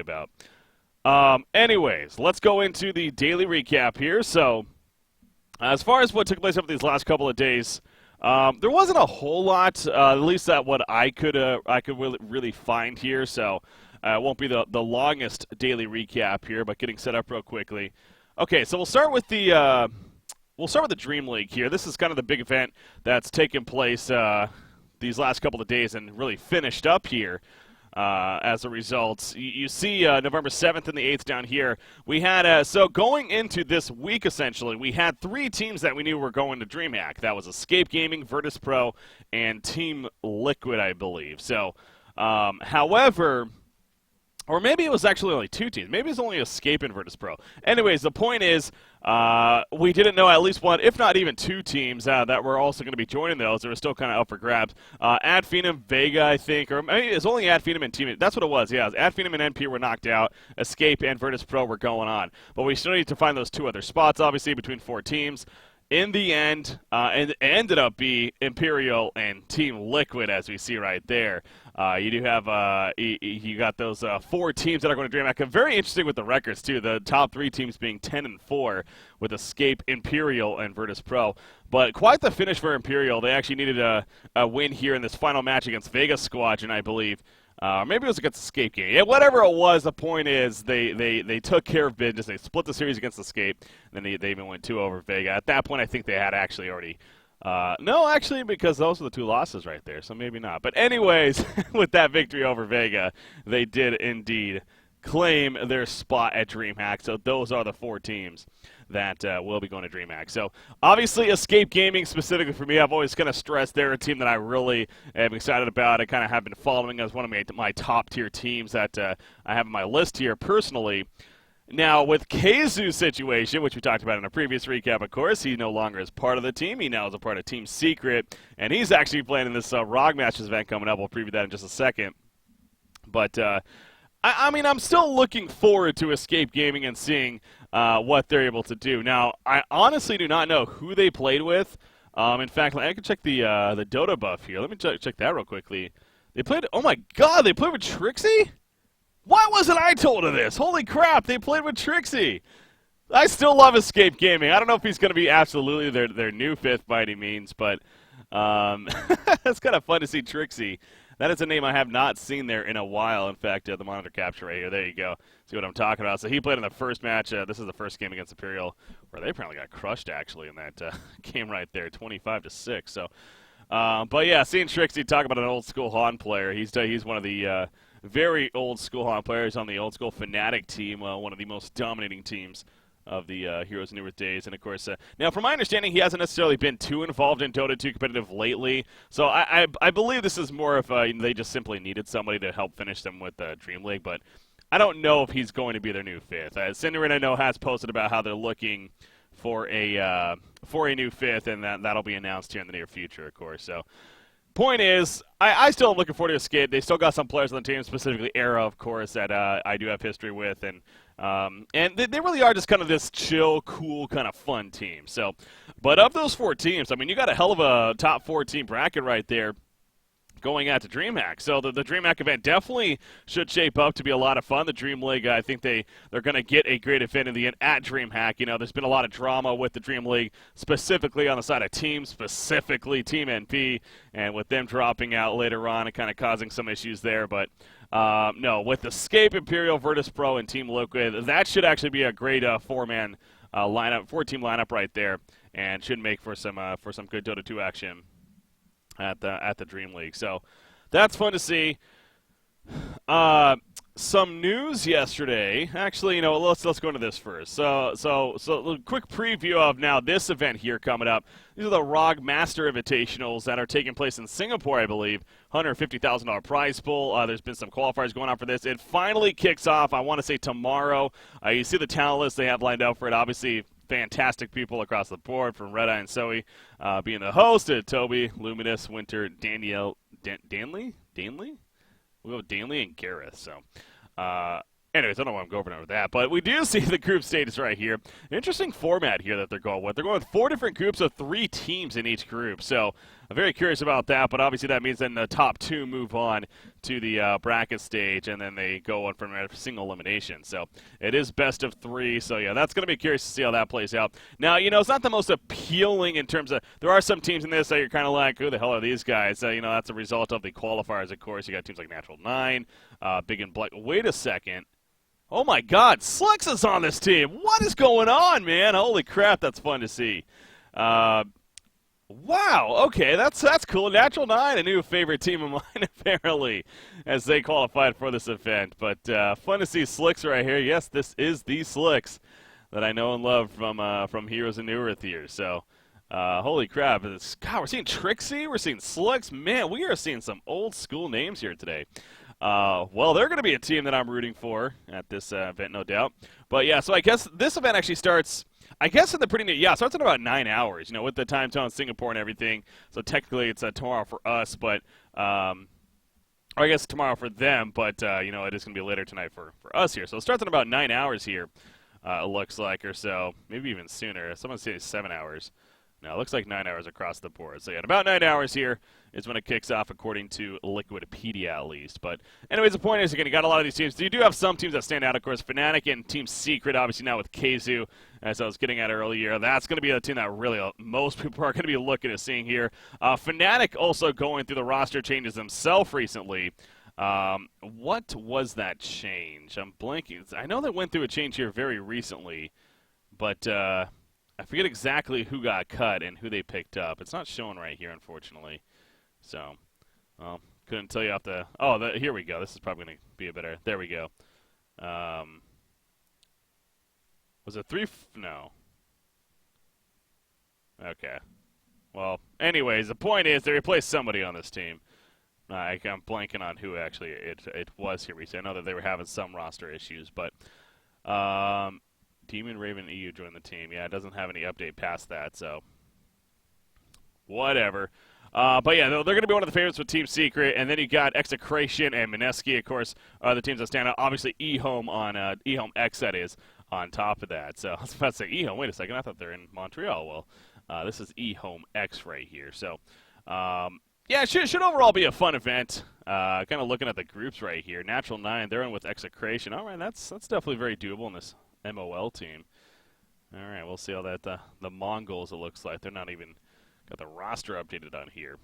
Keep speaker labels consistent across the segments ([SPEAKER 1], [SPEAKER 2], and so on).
[SPEAKER 1] about. Anyways, let's go into the daily recap here. So, as far as what took place over these last couple of days, there wasn't a whole lot, at least that what I could really find here. So, it won't be the longest daily recap here, but getting set up real quickly. Okay, so we'll start with the Dream League here. This is kind of the big event that's taken place these last couple of days and really finished up here. As a result, you see November 7th and the 8th down here. We had, so going into this week, essentially, we had 3 teams that we knew were going to DreamHack. That was Escape Gaming, Virtus Pro, and Team Liquid, I believe. So, however, or maybe it was actually only 2 teams. Maybe it was only Escape and Virtus Pro. Anyways, the point is, we didn't know at least 1, if not even 2 teams that were also going to be joining those. They were still kind of up for grabs. Ad Phenom, Vega, I think, or maybe it's only Ad Phenom and Team. That's what it was, yeah. Ad Phenom and NP were knocked out. Escape and Virtus Pro were going on. But we still need to find those 2 other spots, obviously, between 4 teams. In the end, and it ended up being Imperial and Team Liquid, as we see right there. You do have you got those 4 teams that are going to DreamHack. And very interesting with the records too. The top 3 teams being 10-4 with Escape, Imperial, and Virtus Pro. But quite the finish for Imperial. They actually needed a win here in this final match against Vega Squadron, I believe. Maybe it was against Escape Game. Yeah, whatever it was, the point is they took care of business. They split the series against Escape, and then they even went 2 over Vega. At that point, I think they had actually already. No, actually, because those are the 2 losses right there, so maybe not. But anyways, with that victory over Vega, they did indeed claim their spot at DreamHack. So those are the 4 teams that will be going to DreamHack. So obviously Escape Gaming, specifically for me, I've always kind of stressed they're a team that I really am excited about. I kind of have been following as one of my top tier teams that I have on my list here personally. Now, with Keizu's situation, which we talked about in a previous recap, of course, he no longer is part of the team. He now is a part of Team Secret, and he's actually playing in this ROG Matches event coming up. We'll preview that in just a second. But, I mean, I'm still looking forward to Escape Gaming and seeing what they're able to do. Now, I honestly do not know who they played with. In fact, I can check the Dota buff here. Let me check that real quickly. They played, oh my god, they played with Trixie? Why wasn't I told of this? Holy crap, they played with Trixie. I still love Escape Gaming. I don't know if he's going to be absolutely their new 5th by any means, but it's kind of fun to see Trixie. That is a name I have not seen there in a while. In fact, the monitor capture right here. There you go. See what I'm talking about. So he played in the first match. This is the first game against Imperial, where they apparently got crushed, actually, in that game right there, 25-6. So, but yeah, seeing Trixie talk about an old-school Han player. He's one of the very old-school Han players on the old-school Fnatic team, one of the most dominating teams of the Heroes New Earth days. And, of course, now, from my understanding, he hasn't necessarily been too involved in Dota 2 competitive lately. So I believe this is more of they just simply needed somebody to help finish them with Dream League. But I don't know if he's going to be their new 5th. Cinderin, I know, has posted about how they're looking for a new 5th, and that'll be announced here in the near future, of course. So, point is, I still am looking forward to Escape. They still got some players on the team, specifically Era, of course, that I do have history with, and they really are just kind of this chill, cool, kind of fun team. So, but of those 4 teams, I mean, you got a hell of a top 4 team bracket right there going out to DreamHack. So the DreamHack event definitely should shape up to be a lot of fun. The Dream League, I think they're going to get a great event in the end at DreamHack. You know, there's been a lot of drama with the Dream League, specifically on the side of teams, specifically Team NP, and with them dropping out later on and kind of causing some issues there. But no, with Escape, Imperial, Virtus Pro, and Team Liquid, that should actually be a great 4-man lineup, 4-team lineup right there, and should make for some good Dota 2 action at the Dream League. So that's fun to see. Some news yesterday. Actually, you know, let's go into this first. So a quick preview of now this event here coming up. These are the ROG Master Invitationals that are taking place in Singapore, I believe. $150,000 prize pool. There's been some qualifiers going on for this. It finally kicks off, I want to say tomorrow. You see the talent list they have lined up for it. Obviously, fantastic people across the board, from Red Eye and Zoe being the host, Toby, Luminous, Winter, Danielle, Danley? We'll go with Danley and Gareth. So, anyways, I don't know why I'm going over that, but we do see the group status right here. Interesting format here that they're going with. They're going with 4 different groups of 3 teams in each group. So, I'm very curious about that, but obviously that means then the top 2 move on to the bracket stage, and then they go on from a single elimination. So it is best of 3, so yeah, that's going to be curious to see how that plays out. Now, it's not the most appealing in terms of, there are some teams in this that you're kind of like, who the hell are these guys? That's a result of the qualifiers, of course. You got teams like Natural 9, Big and Black. Wait a second. Oh my God, Slicks is on this team. What is going on, man? Holy crap, that's fun to see. Wow, okay, that's cool. Natural 9, a new favorite team of mine, apparently, as they qualified for this event. But fun to see Slicks right here. Yes, this is the Slicks that I know and love from Heroes and New Earth here. So, holy crap. God, we're seeing Trixie, we're seeing Slicks. Man, we are seeing some old school names here today. Well, they're going to be a team that I'm rooting for at this event, no doubt. But yeah, so I guess this event actually starts, I guess in the pretty near, yeah, it starts in about 9 hours, with the time zone in Singapore and everything. So technically it's tomorrow for us, but, or I guess tomorrow for them, but, it is going to be later tonight for us here. So it starts in about 9 hours here, it looks like, or so, maybe even sooner. Someone says 7 hours. No, it looks like 9 hours across the board. So yeah, in about 9 hours here is when it kicks off, according to Liquipedia at least. But anyways, the point is, again, you got a lot of these teams. You do have some teams that stand out, of course. Fnatic and Team Secret, obviously now with Keizu, as I was getting at earlier. That's going to be a team that really most people are going to be looking at seeing here. Fnatic also going through the roster changes themselves recently. What was that change? I'm blanking. I know they went through a change here very recently, but I forget exactly who got cut and who they picked up. It's not showing right here, unfortunately. So, well, couldn't tell you off the... Oh, here we go. This is probably going to be a better... There we go. Was it 3... No. Okay. Well, anyways, the point is they replaced somebody on this team. I'm blanking on who actually it was here recently. I know that they were having some roster issues, but... Demon Raven EU joined the team. Yeah, it doesn't have any update past that, so whatever. But yeah, they're going to be one of the favorites with Team Secret, and then you got Execration and Mineski, of course, are the teams that stand out. Obviously, eHome on eHome X, that is, on top of that. So I was about to say eHome. Wait a second, I thought they're in Montreal. Well, this is eHome X right here. So yeah, it should overall be a fun event. Kind of looking at the groups right here. Natural 9, they're in with Execration. All right, that's definitely very doable in this MOL team. All right, we'll see how that the Mongols, it looks like. They're not even got the roster updated on here.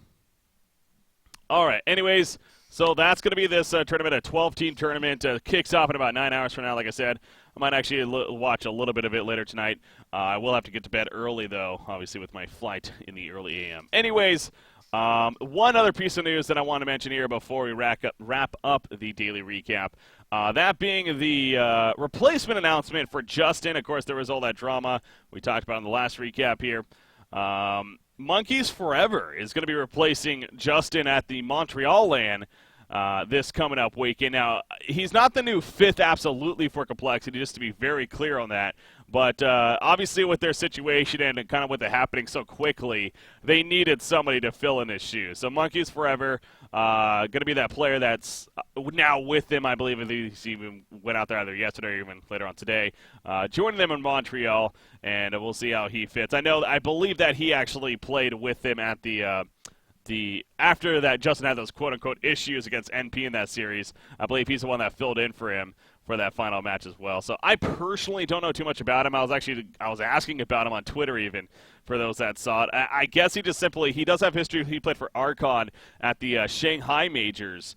[SPEAKER 1] All right, anyways, so that's going to be this tournament, a 12-team tournament. Kicks off in about 9 hours from now, like I said. I might actually watch a little bit of it later tonight. I will have to get to bed early, though, obviously with my flight in the early a.m. Anyways, one other piece of news that I want to mention here before we wrap up the daily recap, that being the replacement announcement for Justin. Of course, there was all that drama we talked about in the last recap here. Monkeys Forever is going to be replacing Justin at the Montreal LAN this coming up weekend. Now, he's not the new 5th absolutely for Complexity, just to be very clear on that. But obviously with their situation and kind of with it happening so quickly, they needed somebody to fill in his shoes. So Monkeys Forever, going to be that player that's now with them. I believe he even went out there either yesterday or even later on today, joining them in Montreal, and we'll see how he fits. I believe that he actually played with them at the after that Justin had those quote-unquote issues against NP in that series. I believe he's the one that filled in for him for that final match as well. So I personally don't know too much about him. I was asking about him on Twitter even for those that saw it. I guess he does have history. He played for Archon at the Shanghai Majors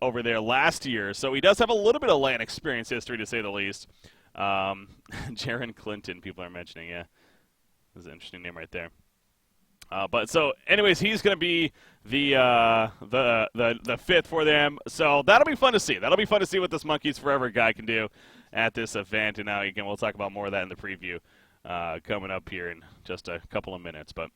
[SPEAKER 1] over there last year. So he does have a little bit of LAN experience history, to say the least. Jaron Clinton, people are mentioning, yeah. That's an interesting name right there. But so, anyways, he's going to be the 5th for them. So that'll be fun to see. That'll be fun to see what this Monkeys Forever guy can do at this event. And now, again, we'll talk about more of that in the preview coming up here in just a couple of minutes. But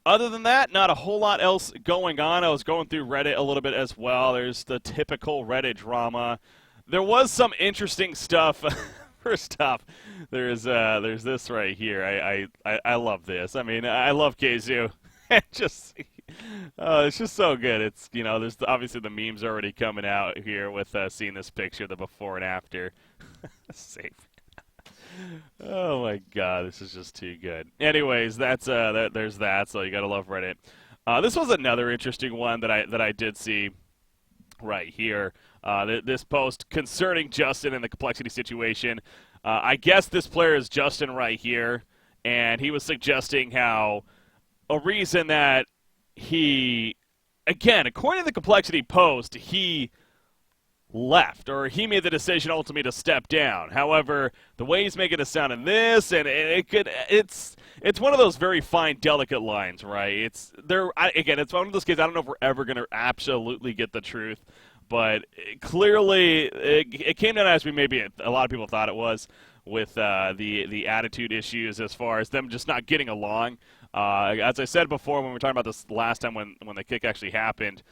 [SPEAKER 1] other than that, not a whole lot else going on. I was going through Reddit a little bit as well. There's the typical Reddit drama. There was some interesting stuff. First off, there's this right here. I love this. I mean, I love Keizu. It's just so good. It's, there's obviously the memes already coming out here with seeing this picture, the before and after. Safe. Oh my God, this is just too good. Anyways, there's that. So you gotta love Reddit. This was another interesting one that I did see right here. This post concerning Justin and the complexity situation. I guess this player is Justin right here, and he was suggesting how a reason that he, again, according to the complexity post, he left, or he made the decision ultimately to step down. However, the way he's making it sound in this, and it's one of those very fine, delicate lines, right? It's one of those cases. I don't know if we're ever going to absolutely get the truth, but clearly it came down as maybe a lot of people thought it was, with the attitude issues as far as them just not getting along. As I said before when we were talking about this last time when the kick actually happened,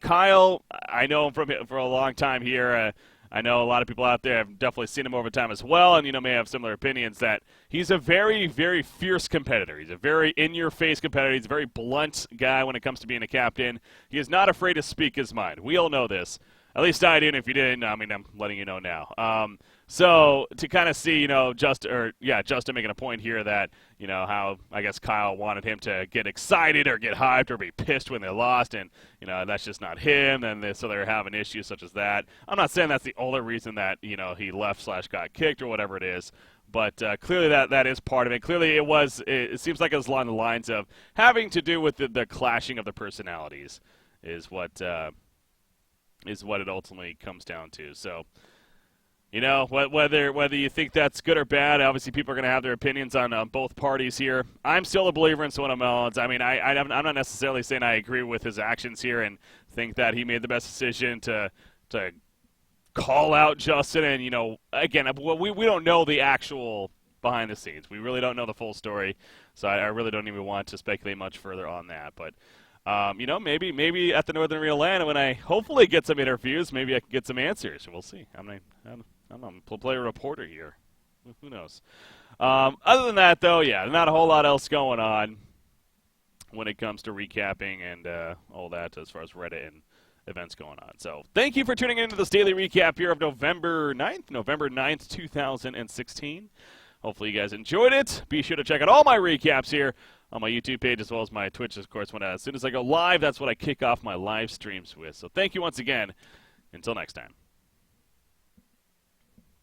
[SPEAKER 1] Kyle, I know him for a long time here. I know a lot of people out there have definitely seen him over time as well, and may have similar opinions that he's a very, very fierce competitor. He's a very in-your-face competitor. He's a very blunt guy when it comes to being a captain. He is not afraid to speak his mind. We all know this. At least I do, and if you didn't, I'm letting you know now. So to kind of see, Justin making a point here that, how I guess Kyle wanted him to get excited or get hyped or be pissed when they lost, and, that's just not him, and so they're having issues such as that. I'm not saying that's the only reason that, he left/got kicked or whatever it is, but clearly that is part of it. Clearly it seems like it was along the lines of having to do with the clashing of the personalities is what it ultimately comes down to. So, whether you think that's good or bad, obviously people are going to have their opinions on both parties here. I'm still a believer in Swindle Mullins. I mean, I'm not necessarily saying I agree with his actions here and think that he made the best decision to call out Justin. And, again, we don't know the actual behind the scenes. We really don't know the full story, so I really don't even want to speculate much further on that. But maybe at the Northern Rio Land, when I hopefully get some interviews, maybe I can get some answers. We'll see. I'm a player reporter here. Who knows? Other than that, though, not a whole lot else going on when it comes to recapping and all that as far as Reddit and events going on. So thank you for tuning into this daily recap here of November 9th, 2016. Hopefully you guys enjoyed it. Be sure to check out all my recaps here on my YouTube page as well as my Twitch, of course. As soon as I go live, that's what I kick off my live streams with. So thank you once again. Until next time.